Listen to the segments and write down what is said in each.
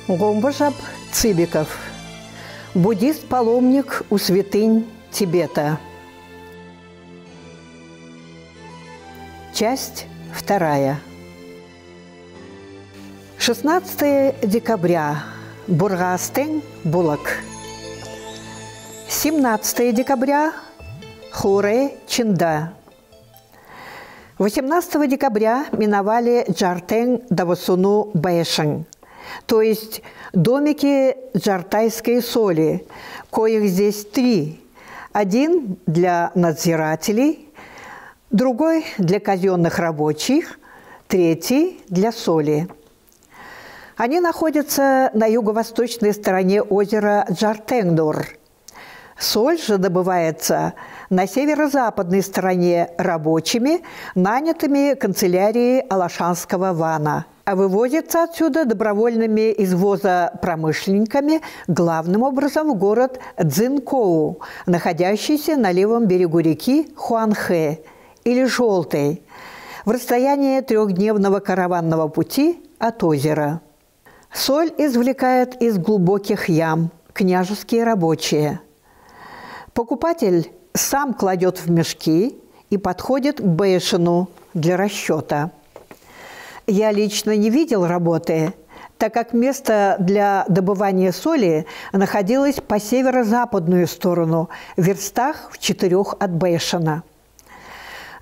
Гомбажаб Цыбиков. Буддист-паломник у святынь Тибета. Часть 2. 16 декабря. Бургастен, Булак. 17 декабря. Хуре, Чинда. 18 декабря миновали Джартен Давасуну Бэшен, то есть домики джартайской соли, коих здесь 3. Один для надзирателей, другой для казенных рабочих, третий для соли. Они находятся на юго-восточной стороне озера Джартендор. Соль же добывается на северо-западной стороне рабочими, нанятыми канцелярией Алашанского вана, а вывозится отсюда добровольными извозопромышленниками, главным образом в город Цзинкоу, находящийся на левом берегу реки Хуанхэ, или Желтой, в расстоянии 3-дневного караванного пути от озера. Соль извлекают из глубоких ям княжеские рабочие. Покупатель сам кладет в мешки и подходит к бэшену для расчета. Я лично не видел работы, так как место для добывания соли находилось по северо-западную сторону, в верстах в 4 от бэшена.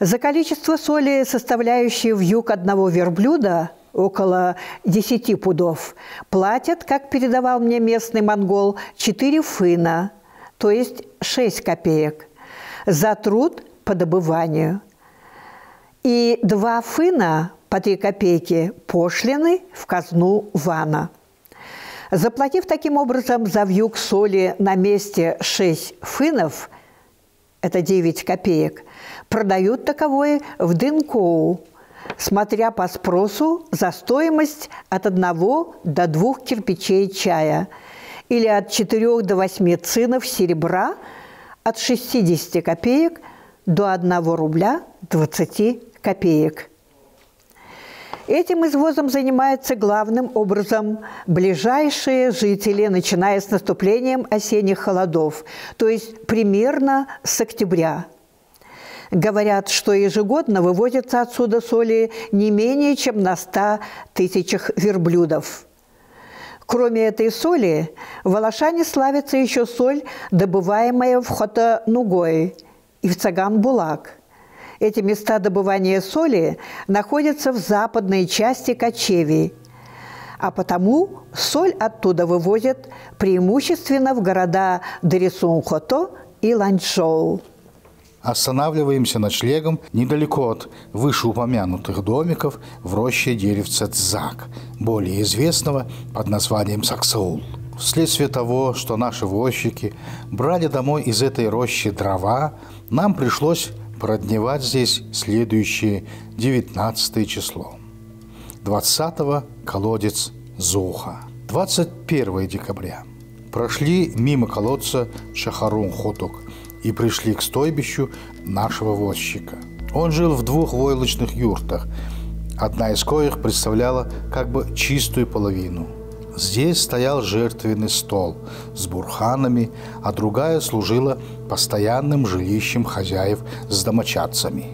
За количество соли, составляющее вьюг одного верблюда, около 10 пудов, платят, как передавал мне местный монгол, 4 фына, то есть 6 копеек, за труд по добыванию. И 2 фына по 3 копейки пошлины в казну вана. Заплатив таким образом за вьюг соли на месте 6 фынов, это 9 копеек, продают таковое в Динкоу, смотря по спросу за стоимость от 1 до 2 кирпичей чая, или от 4 до 8 цинов серебра, от 60 копеек до 1 рубля 20 копеек. Этим извозом занимаются главным образом ближайшие жители, начиная с наступлением осенних холодов, то есть примерно с октября. Говорят, что ежегодно вывозится отсюда соли не менее чем на 100 тысячах верблюдов. Кроме этой соли, в Алашане славится еще соль, добываемая в Хотанугой и в Цаган-Булак. Эти места добывания соли находятся в западной части кочевий, а потому соль оттуда вывозят преимущественно в города Дэрисун-Хото и Ланчжоу. Останавливаемся ночлегом недалеко от вышеупомянутых домиков в роще деревца Цзак, более известного под названием Саксаул. Вследствие того, что наши возчики брали домой из этой рощи дрова, нам пришлось продневать здесь следующее 19 число. 20-го колодец Зоха. 21 декабря. Прошли мимо колодца Шахарун-Хоток и пришли к стойбищу нашего возчика. Он жил в 2 войлочных юртах, одна из коих представляла как бы чистую половину. Здесь стоял жертвенный стол с бурханами, а другая служила постоянным жилищем хозяев с домочадцами.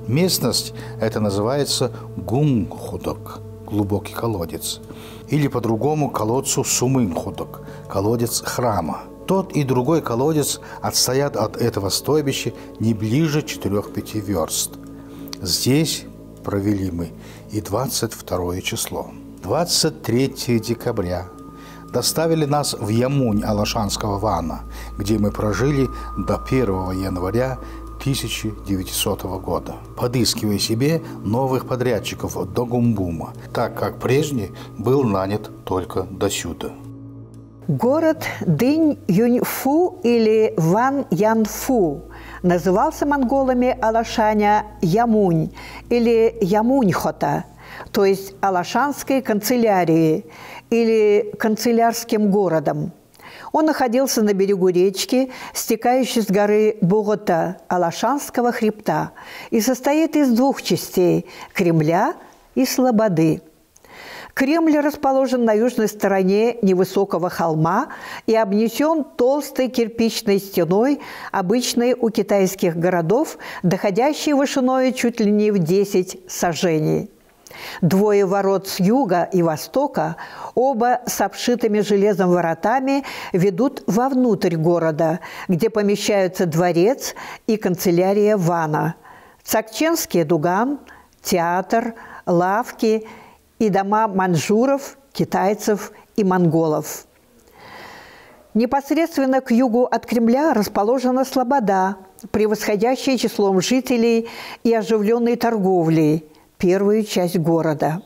Местность эта называется Гунг-Ходок, глубокий колодец, или по-другому колодцу Сумын-Ходок, колодец храма. Тот и другой колодец отстоят от этого стойбища не ближе 4-5 верст. Здесь провели мы и 22 число. 23 декабря доставили нас в Ямунь Алашанского вана, где мы прожили до 1 января 1900 года, подыскивая себе новых подрядчиков до Гумбума, так как прежний был нанят только досюда. Город Дынь-Юньфу или Ван-Янфу назывался монголами Алашаня Ямунь или Ямуньхота, то есть Алашанской канцелярии или канцелярским городом. Он находился на берегу речки, стекающей с горы Богота, Алашанского хребта, и состоит из 2 частей – Кремля и Слободы. Кремль расположен на южной стороне невысокого холма и обнесен толстой кирпичной стеной, обычной у китайских городов, доходящей вышиной чуть ли не в 10 саженей. Двое ворот с юга и востока, оба с обшитыми железом воротами, ведут вовнутрь города, где помещаются дворец и канцелярия Вана, Цакченский дуган, театр, лавки и дома маньчжуров, китайцев и монголов. Непосредственно к югу от Кремля расположена слобода, превосходящая числом жителей и оживленной торговлей, первую часть города.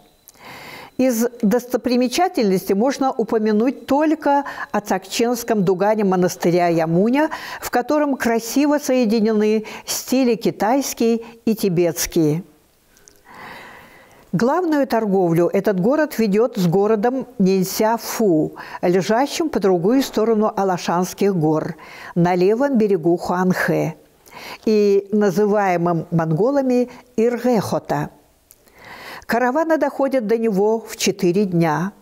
Из достопримечательностей можно упомянуть только о Цакченском дугане монастыря Ямуня, в котором красиво соединены стили китайский и тибетский. Главную торговлю этот город ведет с городом Нинся-Фу, лежащим по другую сторону Алашанских гор, на левом берегу Хуанхэ, и называемым монголами Иргэхота. Караваны доходят до него в 4 дня.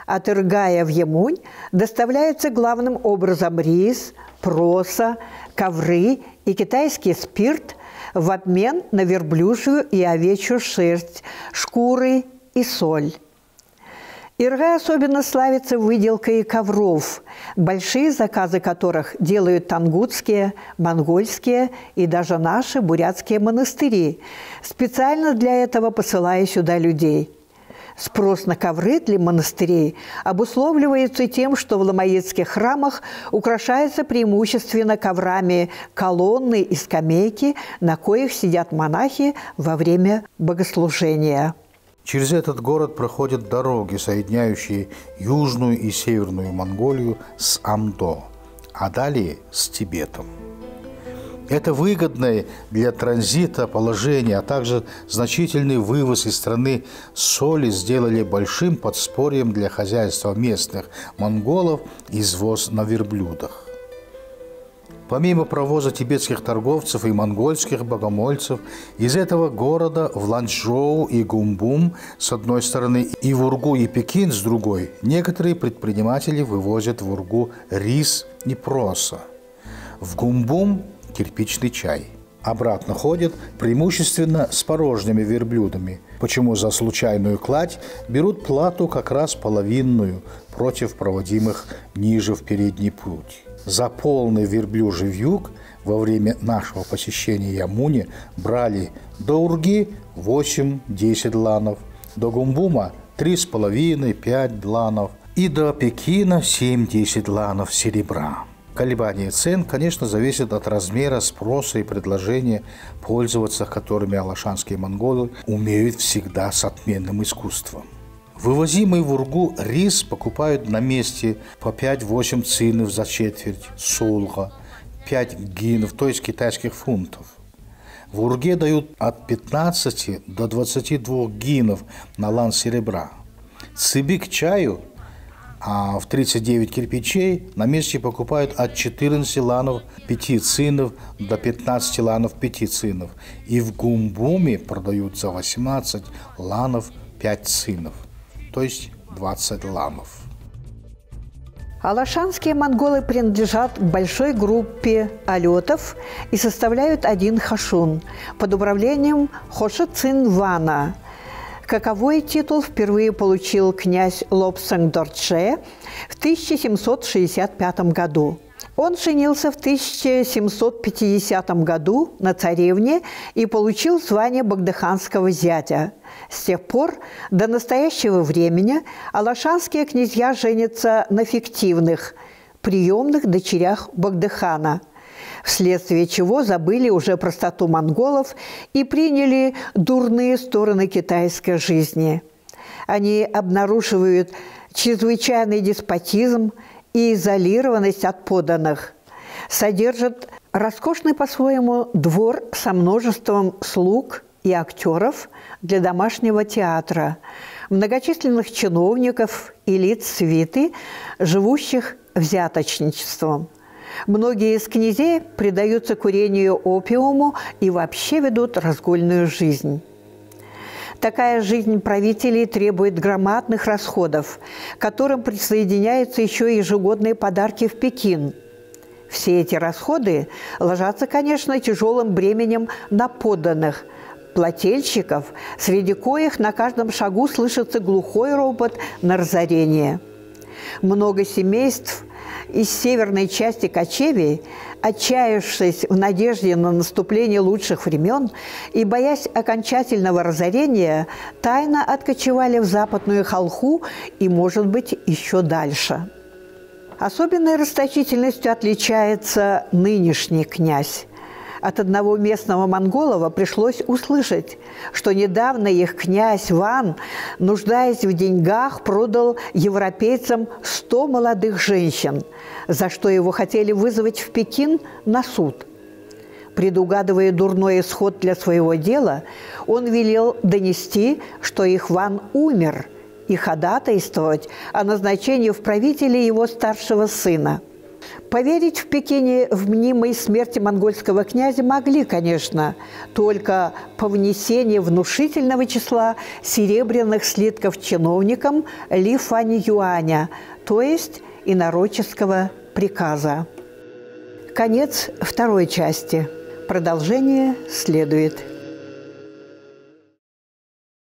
От Иргая в Ямунь доставляются главным образом рис, проса, ковры и китайский спирт в обмен на верблюжью и овечью шерсть, шкуры и соль. Иргай особенно славится выделкой ковров, большие заказы которых делают тангутские, монгольские и даже наши бурятские монастыри, специально для этого посылая сюда людей. Спрос на ковры для монастырей обусловливается тем, что в ламаитских храмах украшаются преимущественно коврами колонны и скамейки, на коих сидят монахи во время богослужения. Через этот город проходят дороги, соединяющие Южную и Северную Монголию с Амдо, а далее с Тибетом. Это выгодное для транзита положение, а также значительный вывоз из страны соли сделали большим подспорьем для хозяйства местных монголов извоз на верблюдах. Помимо провоза тибетских торговцев и монгольских богомольцев, из этого города в Ланчжоу и Гумбум с одной стороны и в Ургу и Пекин с другой, некоторые предприниматели вывозят в Ургу рис и проса. В Гумбум – кирпичный чай. Обратно ходят преимущественно с порожними верблюдами, почему за случайную кладь берут плату как раз половинную против проводимых ниже в передний путь. За полный верблюжий вьюг во время нашего посещения Ямуни брали до Урги 8-10 ланов, до Гумбума 3,5-5 ланов и до Пекина 7-10 ланов серебра. Колебания цен, конечно, зависят от размера спроса и предложения, пользоваться которыми алашанские монголы умеют всегда с отменным искусством. Вывозимый в Ургу рис покупают на месте по 5-8 цинов за четверть, сулга, 5 гинов, то есть китайских фунтов. В Урге дают от 15 до 22 гинов на лан серебра. Цыби к чаю, а в 39 кирпичей на месте покупают от 14 ланов 5 цинов до 15 ланов 5 цинов. И в Гумбуме продают за 18 ланов 5 цинов, то есть 20 ланов. Алашанские монголы принадлежат к большой группе алетов и составляют один хашун под управлением Хоша Цин Вана. Каковой титул впервые получил князь Лобсang Дорче в 1765 году. Он женился в 1750 году на царевне и получил звание багдыханского зятя. С тех пор до настоящего времени алашанские князья женятся на фиктивных, приемных дочерях Багдыхана, вследствие чего забыли уже простоту монголов и приняли дурные стороны китайской жизни. Они обнаруживают чрезвычайный деспотизм и изолированность от подданных, содержат роскошный по-своему двор со множеством слуг и актеров для домашнего театра, многочисленных чиновников и лиц свиты, живущих взяточничеством. Многие из князей предаются курению опиуму и вообще ведут разгульную жизнь. Такая жизнь правителей требует громадных расходов, к которым присоединяются еще ежегодные подарки в Пекин. Все эти расходы ложатся, конечно, тяжелым бременем на подданных, плательщиков, среди коих на каждом шагу слышится глухой ропот на разорение. Много семейств из северной части кочевий, отчаявшись в надежде на наступление лучших времен и боясь окончательного разорения, тайно откочевали в западную Халху и, может быть, еще дальше. Особенной расточительностью отличается нынешний князь. От одного местного монголова пришлось услышать, что недавно их князь Ван, нуждаясь в деньгах, продал европейцам 100 молодых женщин, за что его хотели вызвать в Пекин на суд. Предугадывая дурной исход для своего дела, он велел донести, что их Ван умер, и ходатайствовать о назначении в правители его старшего сына. Поверить в Пекине в мнимой смерти монгольского князя могли, конечно, только по внесению внушительного числа серебряных слитков чиновникам Ли Фань Юаня, то есть инородческого приказа. Конец второй части. Продолжение следует.